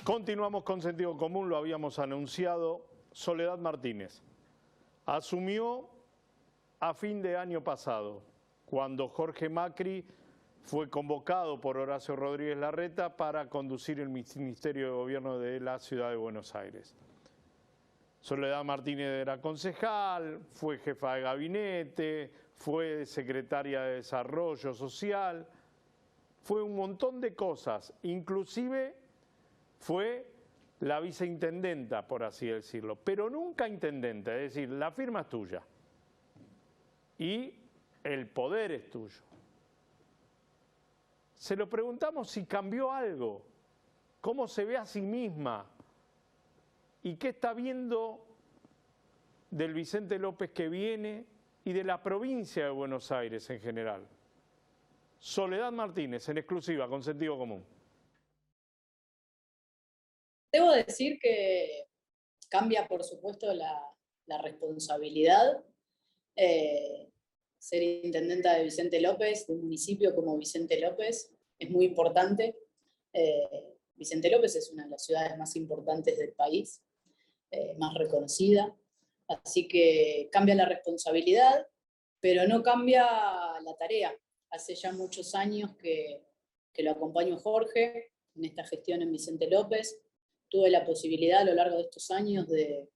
Continuamos con Sentido Común, lo habíamos anunciado. Soledad Martínez asumió a fin de año pasado, cuando Jorge Macri fue convocado por Horacio Rodríguez Larreta para conducir el Ministerio de Gobierno de la Ciudad de Buenos Aires. Soledad Martínez era concejal, fue jefa de gabinete, fue secretaria de Desarrollo Social, fue un montón de cosas, inclusive fue la viceintendenta, por así decirlo, pero nunca intendente, es decir, la firma es tuya y el poder es tuyo. Se lo preguntamos si cambió algo, cómo se ve a sí misma y qué está viendo del Vicente López que viene y de la provincia de Buenos Aires en general. Soledad Martínez, en exclusiva, con Sentido Común. Debo decir que cambia, por supuesto, la responsabilidad. Ser intendenta de Vicente López, de un municipio como Vicente López, es muy importante. Vicente López es una de las ciudades más importantes del país, más reconocida. Así que cambia la responsabilidad, pero no cambia la tarea. Hace ya muchos años que lo acompaño a Jorge en esta gestión en Vicente López. Tuve la posibilidad a lo largo de estos años de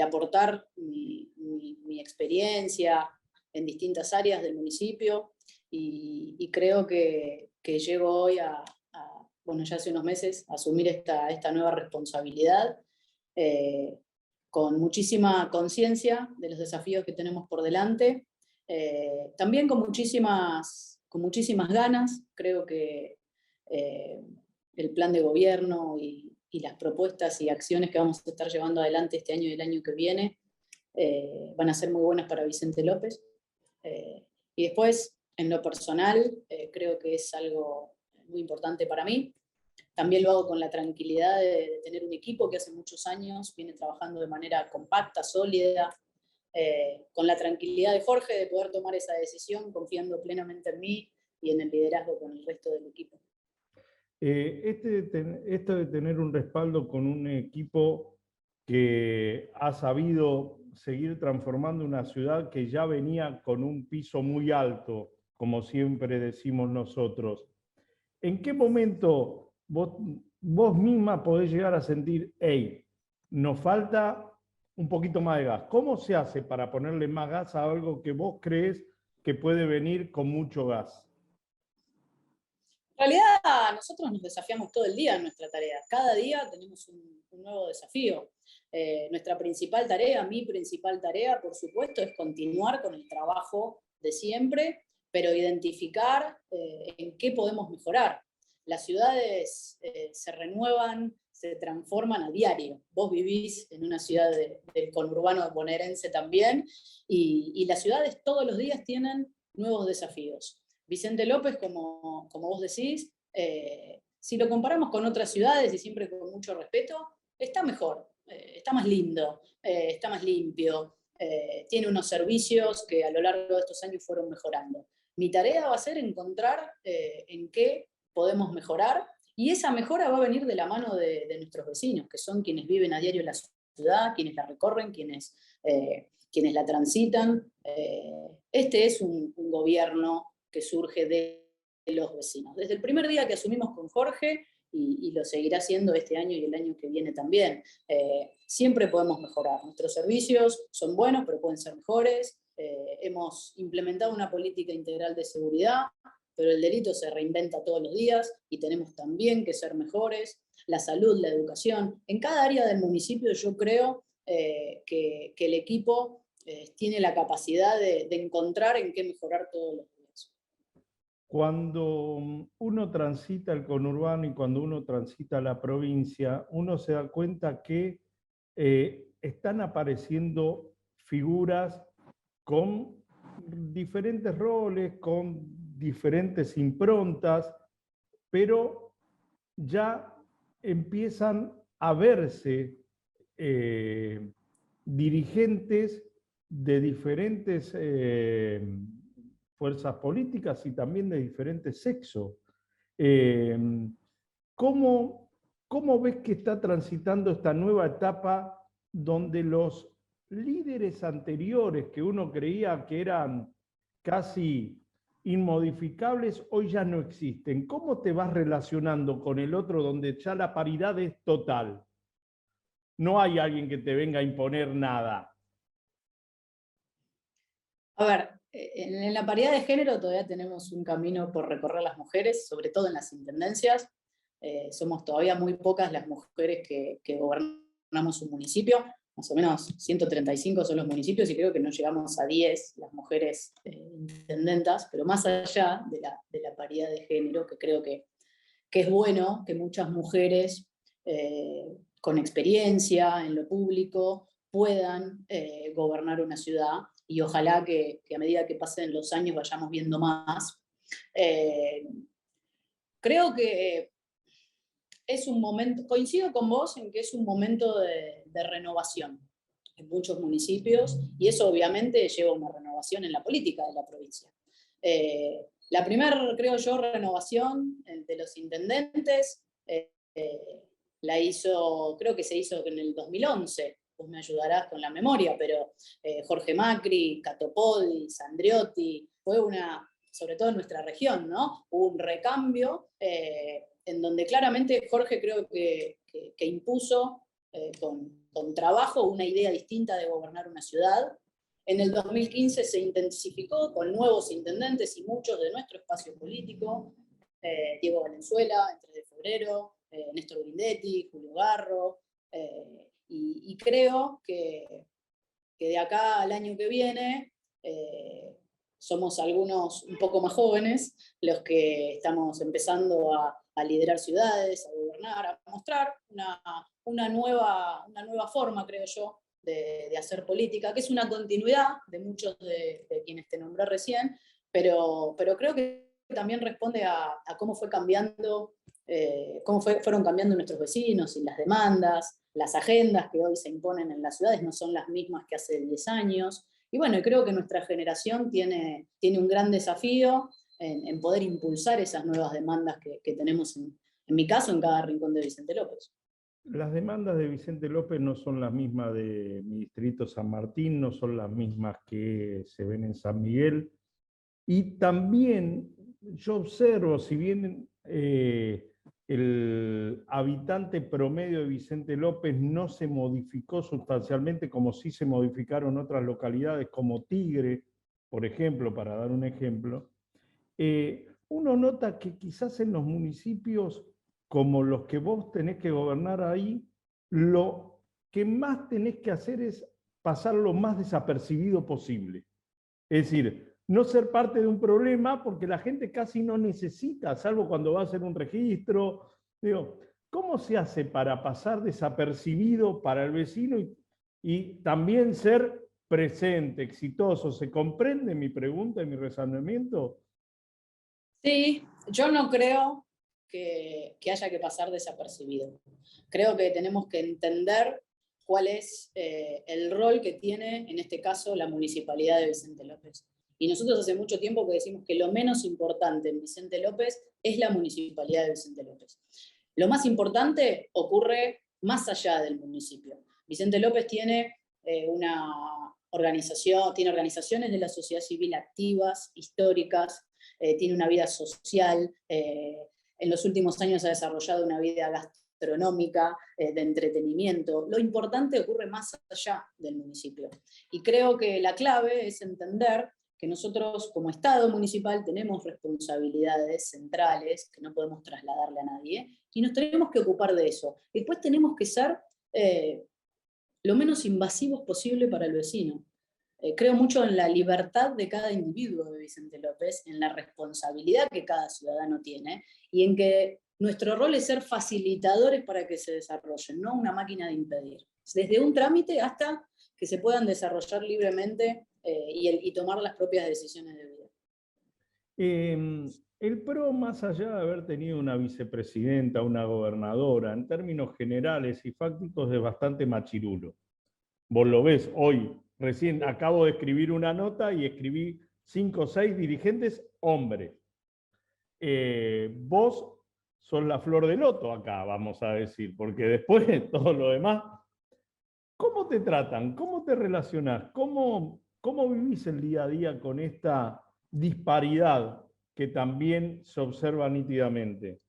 aportar mi experiencia en distintas áreas del municipio y creo que llego hoy bueno, ya hace unos meses, a asumir esta nueva responsabilidad con muchísima conciencia de los desafíos que tenemos por delante, también con muchísimas ganas. Creo que el plan de gobierno y las propuestas y acciones que vamos a estar llevando adelante este año y el año que viene van a ser muy buenas para Vicente López. Y después, en lo personal, creo que es algo muy importante para mí. También lo hago con la tranquilidad de tener un equipo que hace muchos años viene trabajando de manera compacta, sólida, con la tranquilidad de Jorge de poder tomar esa decisión, confiando plenamente en mí y en el liderazgo con el resto del equipo. Esto de tener un respaldo con un equipo que ha sabido seguir transformando una ciudad que ya venía con un piso muy alto, como siempre decimos nosotros. ¿En qué momento vos misma podés llegar a sentir, hey, nos falta un poquito más de gas? ¿Cómo se hace para ponerle más gas a algo que vos crees que puede venir con mucho gas? En realidad, nosotros nos desafiamos todo el día en nuestra tarea. Cada día tenemos un nuevo desafío. Nuestra principal tarea, mi principal tarea, por supuesto, es continuar con el trabajo de siempre, pero identificar en qué podemos mejorar. Las ciudades se renuevan, se transforman a diario. Vos vivís en una ciudad del conurbano bonaerense también, y las ciudades todos los días tienen nuevos desafíos. Vicente López, como vos decís, si lo comparamos con otras ciudades, y siempre con mucho respeto, está mejor, está más lindo, está más limpio, tiene unos servicios que a lo largo de estos años fueron mejorando. Mi tarea va a ser encontrar en qué podemos mejorar, y esa mejora va a venir de la mano de nuestros vecinos, que son quienes viven a diario la ciudad, quienes la recorren, quienes la transitan. Este es un gobierno que surge de los vecinos. Desde el primer día que asumimos con Jorge, y lo seguirá haciendo este año y el año que viene también, siempre podemos mejorar. Nuestros servicios son buenos, pero pueden ser mejores. Hemos implementado una política integral de seguridad, pero el delito se reinventa todos los días y tenemos también que ser mejores. La salud, la educación. En cada área del municipio yo creo que el equipo tiene la capacidad de encontrar en qué mejorar todos los días. Cuando uno transita el conurbano y cuando uno transita la provincia, uno se da cuenta que están apareciendo figuras con diferentes roles, con diferentes improntas, pero ya empiezan a verse dirigentes de diferentes fuerzas políticas y también de diferentes sexos. ¿Cómo ¿cómo ves que está transitando esta nueva etapa donde los líderes anteriores que uno creía que eran casi inmodificables, hoy ya no existen? ¿Cómo te vas relacionando con el otro donde ya la paridad es total? No hay alguien que te venga a imponer nada. A ver, en la paridad de género todavía tenemos un camino por recorrer las mujeres, sobre todo en las intendencias. Somos todavía muy pocas las mujeres que gobernamos un municipio. Más o menos 135 son los municipios y creo que no llegamos a 10 las mujeres intendentas, pero más allá de la paridad de género, que creo que es bueno que muchas mujeres con experiencia en lo público puedan gobernar una ciudad, y ojalá que a medida que pasen los años vayamos viendo más. Creo que es un momento, coincido con vos en que es un momento de renovación en muchos municipios, y eso obviamente lleva a una renovación en la política de la provincia. La primera, creo yo, renovación de los intendentes la hizo, creo que se hizo en el 2011, vos me ayudarás con la memoria, pero Jorge Macri, Catopodi, Sandriotti, fue una, sobre todo en nuestra región, ¿no? Hubo un recambio en donde claramente Jorge creo que impuso con trabajo una idea distinta de gobernar una ciudad. En el 2015 se intensificó con nuevos intendentes y muchos de nuestro espacio político, Diego Valenzuela, en 3 de febrero, Néstor Grindetti, Julio Garro, y creo que de acá al año que viene somos algunos un poco más jóvenes los que estamos empezando a liderar ciudades, a gobernar, a mostrar una nueva forma, creo yo, de hacer política, que es una continuidad de muchos de quienes te nombré recién, pero creo que también responde a cómo fue cambiando, fueron cambiando nuestros vecinos y las demandas, las agendas que hoy se imponen en las ciudades no son las mismas que hace 10 años. Y bueno, creo que nuestra generación tiene un gran desafío en poder impulsar esas nuevas demandas que tenemos, en mi caso, en cada rincón de Vicente López. Las demandas de Vicente López no son las mismas de mi distrito San Martín, no son las mismas que se ven en San Miguel. Y también yo observo, si bien el habitante promedio de Vicente López no se modificó sustancialmente como sí se modificaron otras localidades como Tigre, por ejemplo, para dar un ejemplo, uno nota que quizás en los municipios como los que vos tenés que gobernar ahí, lo que más tenés que hacer es pasar lo más desapercibido posible. Es decir, no ser parte de un problema porque la gente casi no necesita, salvo cuando va a hacer un registro. Digo, ¿cómo se hace para pasar desapercibido para el vecino y también ser presente, exitoso? ¿Se comprende mi pregunta y mi razonamiento? Sí, yo no creo que haya que pasar desapercibido. Creo que tenemos que entender cuál es el rol que tiene, en este caso, la Municipalidad de Vicente López. Y nosotros hace mucho tiempo que decimos que lo menos importante en Vicente López es la Municipalidad de Vicente López. Lo más importante ocurre más allá del municipio. Vicente López tiene tiene organizaciones de la sociedad civil activas, históricas, tiene una vida social, en los últimos años ha desarrollado una vida gastronómica, de entretenimiento. Lo importante ocurre más allá del municipio. Y creo que la clave es entender que nosotros como Estado municipal tenemos responsabilidades centrales que no podemos trasladarle a nadie, y nos tenemos que ocupar de eso. Después tenemos que ser lo menos invasivos posible para el vecino. Creo mucho en la libertad de cada individuo de Vicente López, en la responsabilidad que cada ciudadano tiene, y en que nuestro rol es ser facilitadores para que se desarrollen, no una máquina de impedir. Desde un trámite hasta que se puedan desarrollar libremente y tomar las propias decisiones de vida. El PRO, más allá de haber tenido una vicepresidenta, una gobernadora, en términos generales y fácticos es bastante machirulo. Vos lo ves hoy, recién acabo de escribir una nota y escribí 5 o 6 dirigentes hombres. Vos sos la flor de loto acá, vamos a decir, porque después de todo lo demás, ¿cómo te tratan? ¿Cómo te relacionás? ¿Cómo vivís el día a día con esta disparidad que también se observa nítidamente?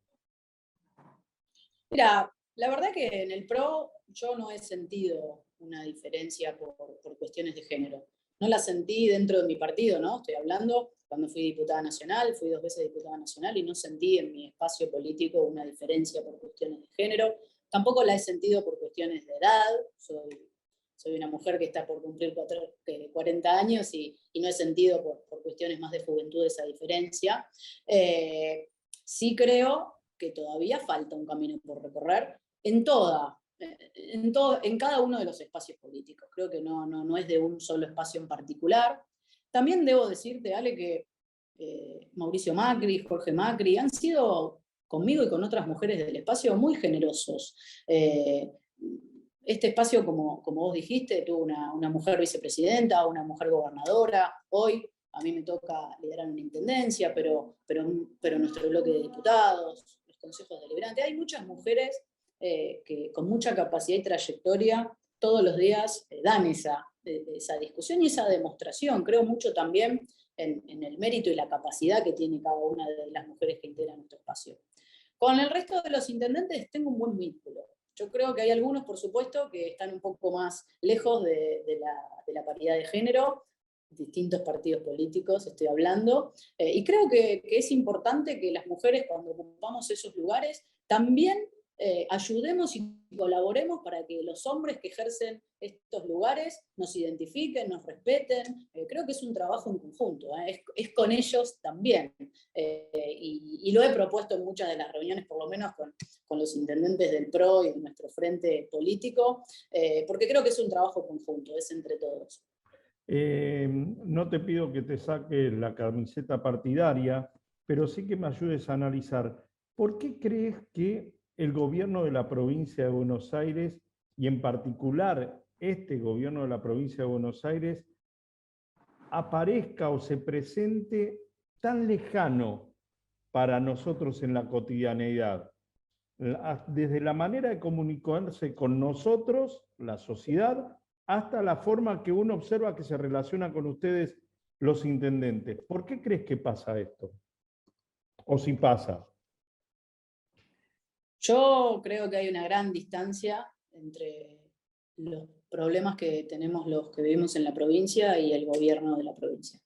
Mira, la verdad que en el PRO yo no he sentido una diferencia por cuestiones de género. No la sentí dentro de mi partido, ¿no? Estoy hablando cuando fui diputada nacional, fui 2 veces diputada nacional y no sentí en mi espacio político una diferencia por cuestiones de género. Tampoco la he sentido por cuestiones de edad. Soy una mujer que está por cumplir 40 años y no he sentido por cuestiones más de juventud esa diferencia. Sí creo que todavía falta un camino por recorrer en cada uno de los espacios políticos. Creo que no es de un solo espacio en particular. También debo decirte, Ale, que Mauricio Macri, Jorge Macri, han sido conmigo y con otras mujeres del espacio muy generosos. Este espacio, como vos dijiste, tuvo una mujer vicepresidenta, una mujer gobernadora. Hoy a mí me toca liderar una intendencia, pero nuestro bloque de diputados, los consejos deliberantes, hay muchas mujeres que con mucha capacidad y trayectoria todos los días dan esa discusión y esa demostración. Creo mucho también en el mérito y la capacidad que tiene cada una de las mujeres que integran nuestro espacio. Con el resto de los intendentes tengo un buen vínculo. Yo creo que hay algunos, por supuesto, que están un poco más lejos de la paridad de género, distintos partidos políticos estoy hablando, y creo que es importante que las mujeres, cuando ocupamos esos lugares, también ayudemos y colaboremos para que los hombres que ejercen estos lugares nos identifiquen, nos respeten. Creo que es un trabajo en conjunto, es con ellos también. Y lo he propuesto en muchas de las reuniones, por lo menos con los intendentes del PRO y de nuestro frente político, porque creo que es un trabajo conjunto, es entre todos. No te pido que te saques la camiseta partidaria, pero sí que me ayudes a analizar. ¿Por qué crees que el gobierno de la provincia de Buenos Aires, y en particular este gobierno de la provincia de Buenos Aires, aparezca o se presente tan lejano para nosotros en la cotidianeidad? Desde la manera de comunicarse con nosotros, la sociedad, hasta la forma que uno observa que se relaciona con ustedes los intendentes. ¿Por qué crees que pasa esto? ¿O si pasa? Yo creo que hay una gran distancia entre los problemas que tenemos los que vivimos en la provincia y el gobierno de la provincia.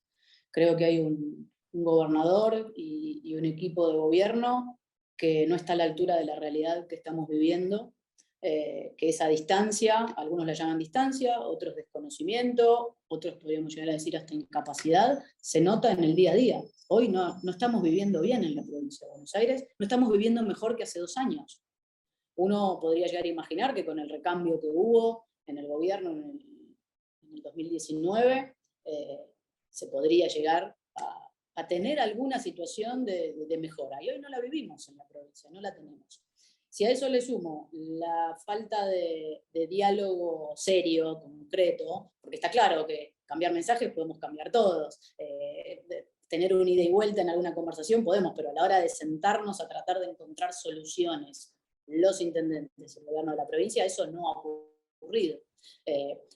Creo que hay un gobernador y un equipo de gobierno que no está a la altura de la realidad que estamos viviendo, que esa distancia, algunos la llaman distancia, otros desconocimiento, otros podríamos llegar a decir hasta incapacidad, se nota en el día a día. Hoy no estamos viviendo bien en la provincia de Buenos Aires, no estamos viviendo mejor que hace 2 años. Uno podría llegar a imaginar que con el recambio que hubo en el gobierno en el 2019, se podría llegar a tener alguna situación de mejora. Y hoy no la vivimos en la provincia, no la tenemos. Si a eso le sumo la falta de diálogo serio, concreto, porque está claro que cambiar mensajes podemos cambiar todos, tener un ida y vuelta en alguna conversación podemos, pero a la hora de sentarnos a tratar de encontrar soluciones, los intendentes, el gobierno de la provincia, eso no ha ocurrido.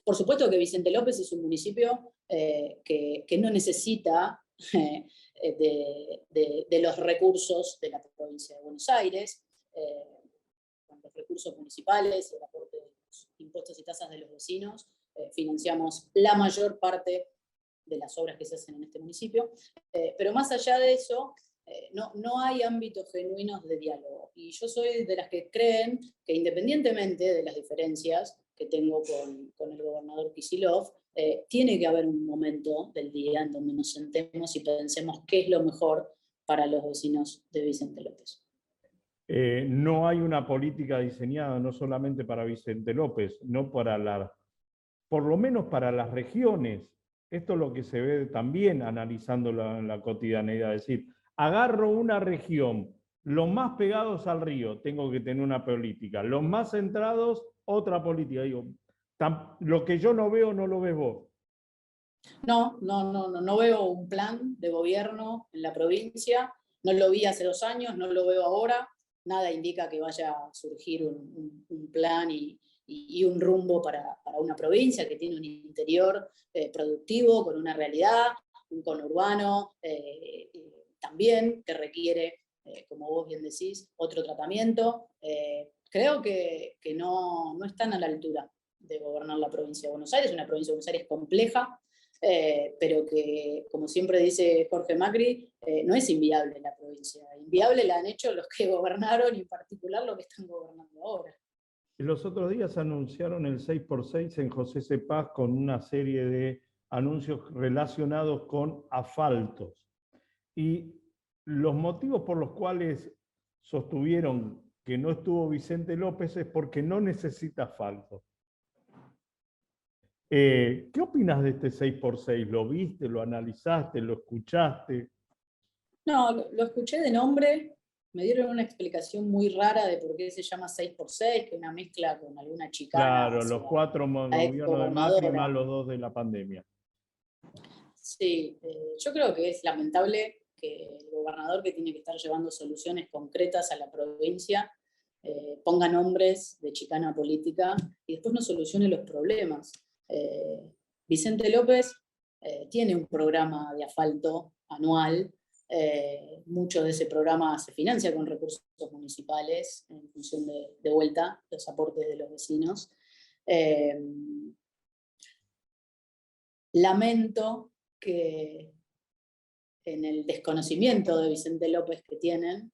Por supuesto que Vicente López es un municipio que no necesita de los recursos de la provincia de Buenos Aires, con los recursos municipales, el aporte de los impuestos y tasas de los vecinos, financiamos la mayor parte de las obras que se hacen en este municipio, pero más allá de eso, no hay ámbitos genuinos de diálogo. Y yo soy de las que creen que independientemente de las diferencias que tengo con el gobernador Kicillof, tiene que haber un momento del día en donde nos sentemos y pensemos qué es lo mejor para los vecinos de Vicente López. No hay una política diseñada no solamente para Vicente López, no para por lo menos para las regiones. Esto es lo que se ve también analizando la cotidianeidad, es decir, agarro una región, los más pegados al río, tengo que tener una política, los más centrados, otra política. Digo, lo que yo no veo, no lo ves vos. No veo un plan de gobierno en la provincia, no lo vi hace 2 años, no lo veo ahora. nada indica que vaya a surgir un plan y un rumbo para una provincia que tiene un interior productivo, con una realidad, un conurbano también que requiere, como vos bien decís, otro tratamiento. Creo que no están a la altura de gobernar la provincia de Buenos Aires, una provincia de Buenos Aires compleja, pero que, como siempre dice Jorge Macri, no es inviable la provincia. Inviable la han hecho los que gobernaron y en particular los que están gobernando ahora. Los otros días anunciaron el 6x6 en José Cepaz con una serie de anuncios relacionados con asfaltos. Y los motivos por los cuales sostuvieron que no estuvo Vicente López es porque no necesita asfalto. ¿Qué opinas de este 6x6? ¿Lo viste, lo analizaste, lo escuchaste? No, lo escuché de nombre, me dieron una explicación muy rara de por qué se llama 6x6, que es una mezcla con alguna chicana Claro, hacia los 4 la ex gobiernos de Macri más gobernadora. los 2 de la pandemia. Sí, yo creo que es lamentable que el gobernador, que tiene que estar llevando soluciones concretas a la provincia, ponga nombres de chicana política y después no solucione los problemas. Vicente López tiene un programa de asfalto anual. Mucho de ese programa se financia con recursos municipales en función de vuelta los aportes de los vecinos. Lamento que en el desconocimiento de Vicente López que tienen,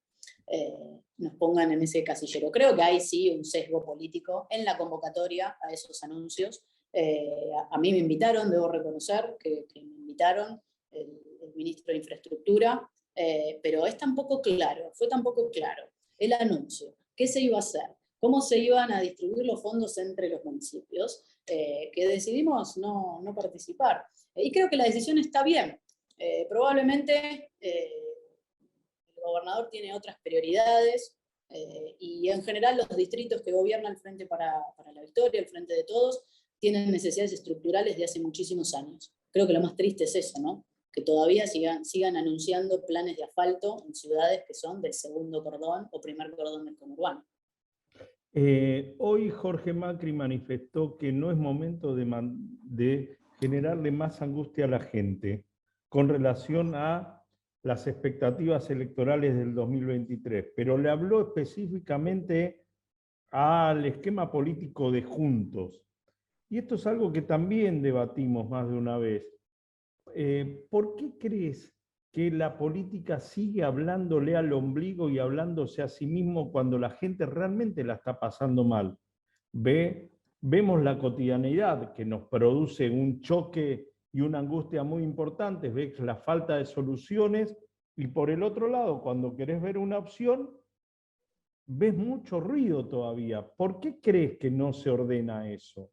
nos pongan en ese casillero. Creo que hay sí un sesgo político en la convocatoria a esos anuncios. A mí me invitaron, debo reconocer que me invitaron el ministro de Infraestructura, pero fue tan poco claro el anuncio, qué se iba a hacer, cómo se iban a distribuir los fondos entre los municipios, que decidimos no participar. Y creo que la decisión está bien. Probablemente el gobernador tiene otras prioridades y en general los distritos que gobierna el Frente para la Victoria, el Frente de Todos, tienen necesidades estructurales de hace muchísimos años. Creo que lo más triste es eso, ¿no? Que todavía sigan anunciando planes de asfalto en ciudades que son del segundo cordón o primer cordón del conurbano. Hoy Jorge Macri manifestó que no es momento de generarle más angustia a la gente con relación a las expectativas electorales del 2023, pero le habló específicamente al esquema político de Juntos. Y esto es algo que también debatimos más de una vez. ¿Por qué crees que la política sigue hablándole al ombligo y hablándose a sí mismo cuando la gente realmente la está pasando mal? Vemos la cotidianidad que nos produce un choque y una angustia muy importante, ves la falta de soluciones, y por el otro lado, cuando querés ver una opción, ves mucho ruido todavía. ¿Por qué crees que no se ordena eso?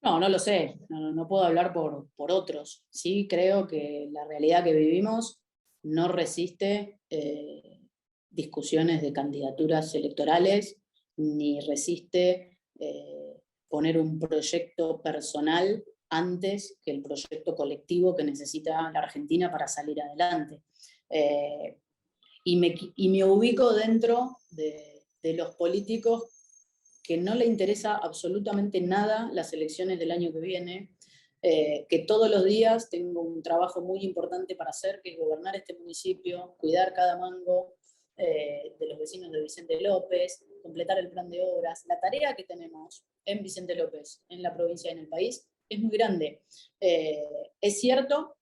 No lo sé, no puedo hablar por otros. Sí creo que la realidad que vivimos no resiste discusiones de candidaturas electorales, ni resiste poner un proyecto personal antes que el proyecto colectivo que necesita la Argentina para salir adelante. Y me ubico dentro de los políticos que no le interesa absolutamente nada las elecciones del año que viene, que todos los días tengo un trabajo muy importante para hacer, que es gobernar este municipio, cuidar cada mango de los vecinos de Vicente López, completar el plan de obras. La tarea que tenemos en Vicente López, en la provincia y en el país, es muy grande. Es cierto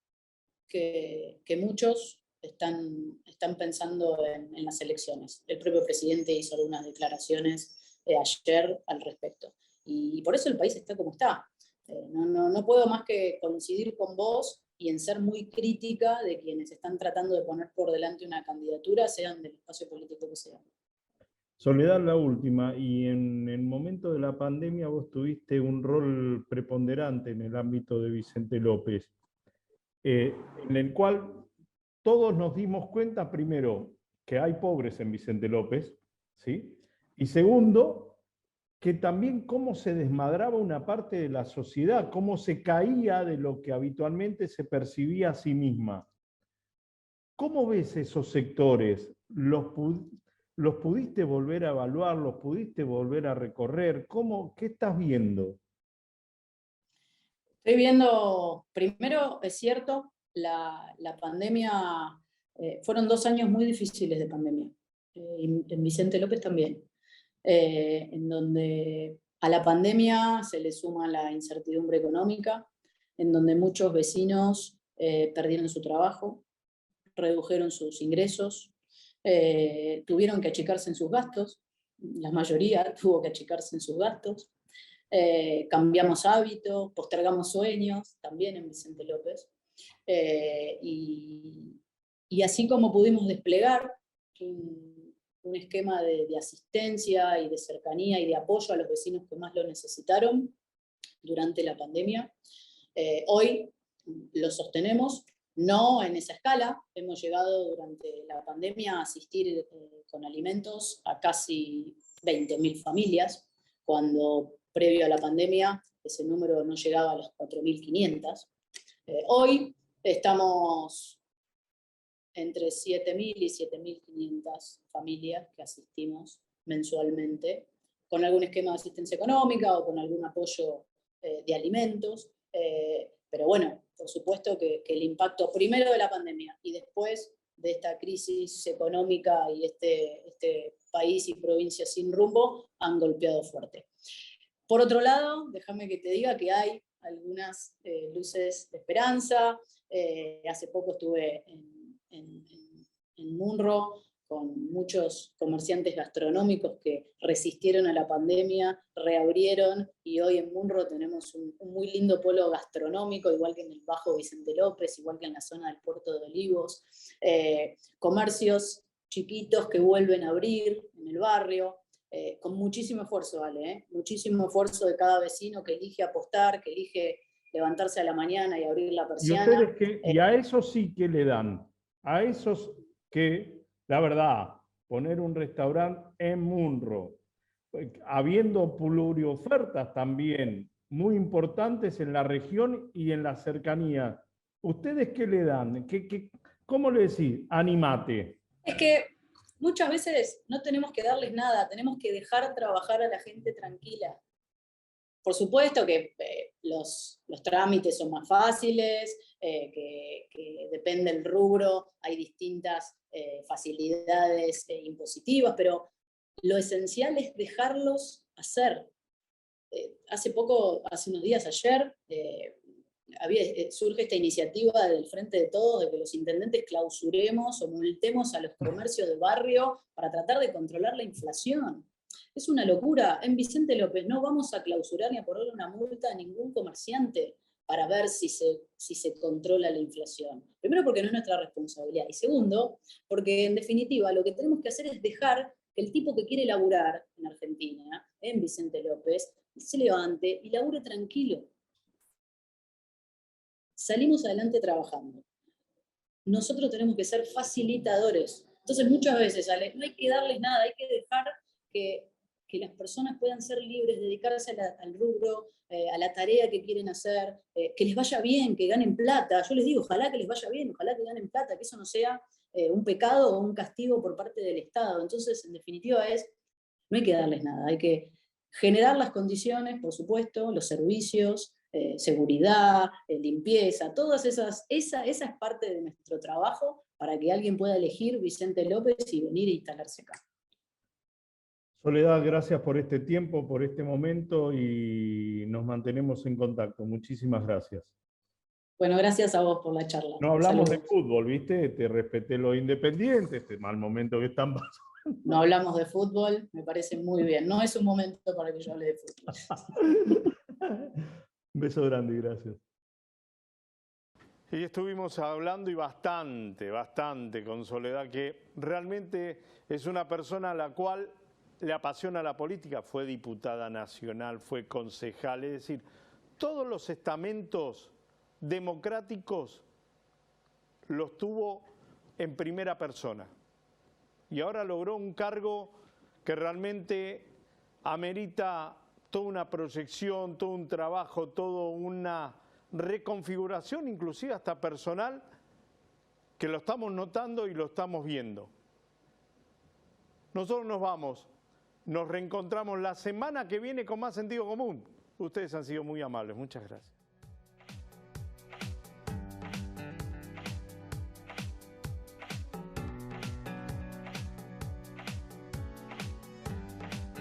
que muchos están pensando en las elecciones. El propio presidente hizo algunas declaraciones ayer al respecto. Y por eso el país está como está. No puedo más que coincidir con vos y en ser muy crítica de quienes están tratando de poner por delante una candidatura, sean del espacio político que sean. Soledad, la última, y en el momento de la pandemia vos tuviste un rol preponderante en el ámbito de Vicente López, en el cual todos nos dimos cuenta, primero, que hay pobres en Vicente López, ¿sí? Y segundo, que también cómo se desmadraba una parte de la sociedad, cómo se caía de lo que habitualmente se percibía a sí misma. ¿Cómo ves esos sectores? ¿Los pudiste volver a evaluar? ¿Los pudiste volver a recorrer? ¿Qué estás viendo? Estoy viendo, primero, es cierto, la pandemia, fueron 2 años muy difíciles de pandemia, y en Vicente López también, en donde a la pandemia se le suma la incertidumbre económica, en donde muchos vecinos perdieron su trabajo, redujeron sus ingresos, tuvieron que achicarse en sus gastos, la mayoría tuvo que achicarse en sus gastos, cambiamos hábitos, postergamos sueños, también en Vicente López, y así como pudimos desplegar un esquema de asistencia y de cercanía y de apoyo a los vecinos que más lo necesitaron durante la pandemia, hoy lo sostenemos, no en esa escala. Hemos llegado durante la pandemia a asistir con alimentos a casi 20.000 familias, cuando previo a la pandemia ese número no llegaba a las 4.500. Hoy estamos entre 7.000 y 7.500 familias que asistimos mensualmente, con algún esquema de asistencia económica o con algún apoyo de alimentos. Pero bueno, por supuesto que el impacto primero de la pandemia y después de esta crisis económica y este país y provincia sin rumbo han golpeado fuerte. Por otro lado, déjame que te diga que hay algunas luces de esperanza. Hace poco estuve en Munro con muchos comerciantes gastronómicos que resistieron a la pandemia, reabrieron, y hoy en Munro tenemos un muy lindo polo gastronómico, igual que en el Bajo Vicente López, igual que en la zona del Puerto de Olivos, comercios chiquitos que vuelven a abrir en el barrio, con muchísimo esfuerzo, ¿vale? Muchísimo esfuerzo de cada vecino que elige apostar, que elige levantarse a la mañana y abrir la persiana. Y a esos sí que le dan, a esos que, la verdad, poner un restaurante en Munro, habiendo pluriofertas también muy importantes en la región y en la cercanía, ¿ustedes qué le dan? ¿Cómo le decís? Animate. Es que muchas veces no tenemos que darles nada, tenemos que dejar trabajar a la gente tranquila. Por supuesto que los trámites son más fáciles, que depende del rubro, hay distintas facilidades impositivas, pero lo esencial es dejarlos hacer. Hace unos días, ayer, surge esta iniciativa del Frente de Todos de que los intendentes clausuremos o multemos a los comercios de barrio para tratar de controlar la inflación. Es una locura. En Vicente López no vamos a clausurar ni a ponerle una multa a ningún comerciante para ver si se controla la inflación. Primero, porque no es nuestra responsabilidad. Y segundo, porque en definitiva lo que tenemos que hacer es dejar que el tipo que quiere laburar en Argentina, en Vicente López, se levante y labure tranquilo. Salimos adelante trabajando. Nosotros tenemos que ser facilitadores. Entonces muchas veces, Ale, no hay que darles nada, hay que dejar que las personas puedan ser libres, dedicarse al rubro, a la tarea que quieren hacer, que les vaya bien, que ganen plata. Yo les digo, ojalá que les vaya bien, ojalá que ganen plata, que eso no sea un pecado o un castigo por parte del Estado. Entonces, en definitiva, no hay que darles nada, hay que generar las condiciones, por supuesto, los servicios, seguridad, limpieza, todas esa es parte de nuestro trabajo para que alguien pueda elegir Vicente López y venir a instalarse acá. Soledad, gracias por este tiempo, por este momento, y nos mantenemos en contacto. Muchísimas gracias. Bueno, gracias a vos por la charla. No hablamos Saludos. de fútbol, ¿viste? Te respeté lo independiente, este mal momento que están pasando. No hablamos de fútbol, me parece muy bien. No es un momento para que yo hable de fútbol. Un beso grande y gracias. Y estuvimos hablando y bastante con Soledad, que realmente es una persona a la cual le apasiona la política. Fue diputada nacional, fue concejal, es decir, todos los estamentos democráticos los tuvo en primera persona. Y ahora logró un cargo que realmente amerita toda una proyección, todo un trabajo, toda una reconfiguración, inclusive hasta personal, que lo estamos notando y lo estamos viendo. Nosotros nos vamos, nos reencontramos la semana que viene con más sentido común. Ustedes han sido muy amables, muchas gracias.